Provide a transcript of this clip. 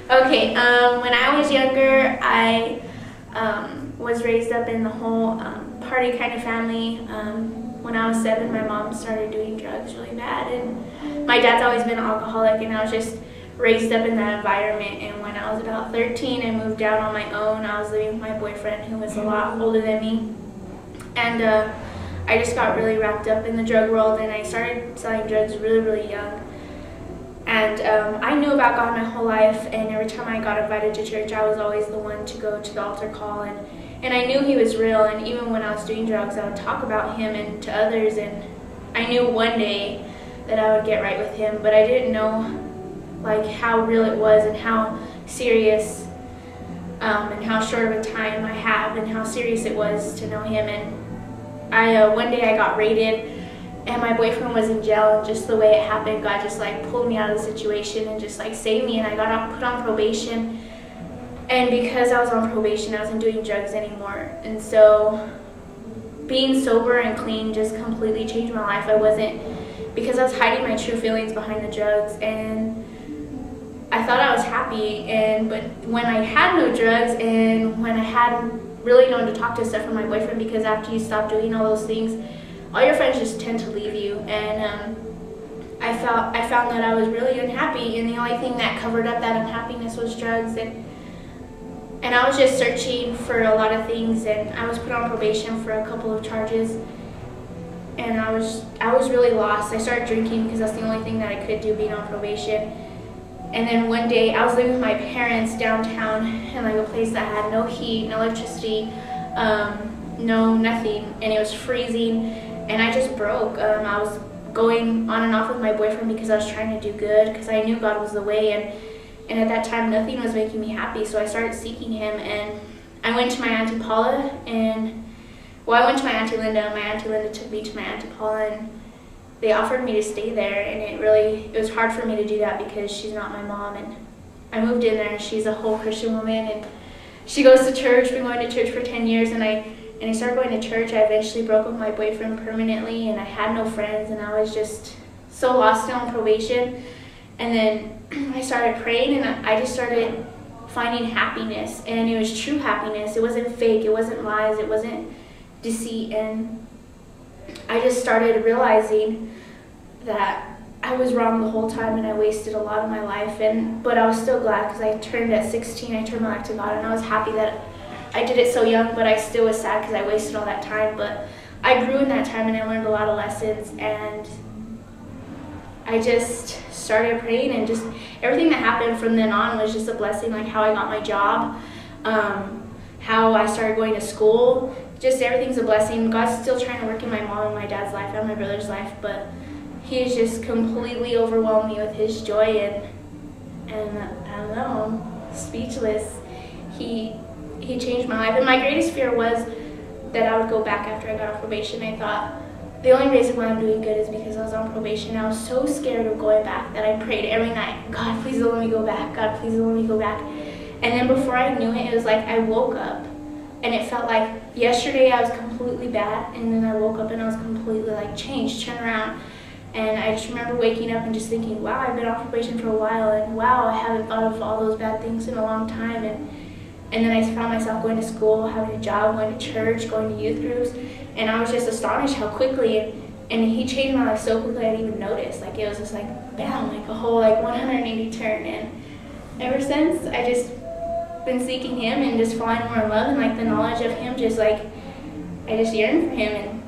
Okay, when I was younger, I was raised up in the whole party kind of family. When I was 7, my mom started doing drugs really bad, and my dad's always been an alcoholic, and I was just raised up in that environment. And when I was about 13, I moved out on my own. I was living with my boyfriend, who was a lot older than me, and I just got really wrapped up in the drug world, and I started selling drugs really, really young. And I knew about God my whole life, and every time I got invited to church, I was always the one to go to the altar call, and I knew He was real. And even when I was doing drugs, I would talk about Him and to others, and I knew one day that I would get right with Him, but I didn't know like how real it was and how serious and how short of a time I have and how serious it was to know Him. And I one day I got raided, and my boyfriend was in jail, and just the way it happened, God just like pulled me out of the situation and just like saved me, and I got put on probation. And because I was on probation, I wasn't doing drugs anymore. And so being sober and clean just completely changed my life. I wasn't, because I was hiding my true feelings behind the drugs, and I thought I was happy. But when I had no drugs, and when I hadn't really known to talk to except for my boyfriend, because after you stop doing all those things, all your friends just tend to leave you, and I found that I was really unhappy, and the only thing that covered up that unhappiness was drugs, and I was just searching for a lot of things, and I was put on probation for a couple of charges, and I was really lost. I started drinking because that's the only thing that I could do being on probation. And then one day I was living with my parents downtown in like a place that had no heat, no electricity, no nothing, and it was freezing. And I just broke. I was going on and off with my boyfriend because I was trying to do good, because I knew God was the way, and at that time nothing was making me happy, so I started seeking Him. And I went to my Auntie Paula, and I went to my Auntie Linda, and my Auntie Linda took me to my Auntie Paula, and they offered me to stay there, and it was hard for me to do that because she's not my mom. And I moved in there, and she's a whole Christian woman, and she goes to church. Been going to church for 10 years, and I started going to church. I eventually broke with my boyfriend permanently, and I had no friends, and I was just so lost still on probation. And then I started praying, and I just started finding happiness, and it was true happiness. It wasn't fake, it wasn't lies, it wasn't deceit. And I just started realizing that I was wrong the whole time, and I wasted a lot of my life. But I was still glad, because I turned at 16, I turned my life to God, and I was happy that I did it so young, but I still was sad because I wasted all that time. But I grew in that time, and I learned a lot of lessons, and I just started praying, and just everything that happened from then on was just a blessing, like how I got my job, how I started going to school. Just everything's a blessing. God's still trying to work in my mom and my dad's life and my brother's life, but He's just completely overwhelmed me with His joy, and I don't know, I'm speechless. He changed my life, and my greatest fear was that I would go back after I got off probation. I thought the only reason why I'm doing good is because I was on probation. I was so scared of going back that I prayed every night, God, please don't let me go back. God, please don't let me go back. And then before I knew it, it was like I woke up, and it felt like yesterday I was completely bad, and then I woke up and I was completely like changed, turned around. And I just remember waking up and just thinking, wow, I've been off probation for a while, and wow, I haven't thought of all those bad things in a long time. And then I found myself going to school, having a job, going to church, going to youth groups, and I was just astonished how quickly, and He changed my life so quickly I didn't even notice. Like it was just like, bam, like a whole like 180 turn. And ever since, I just been seeking Him and just falling more in love, and like the knowledge of Him, just like, I just yearn for Him. And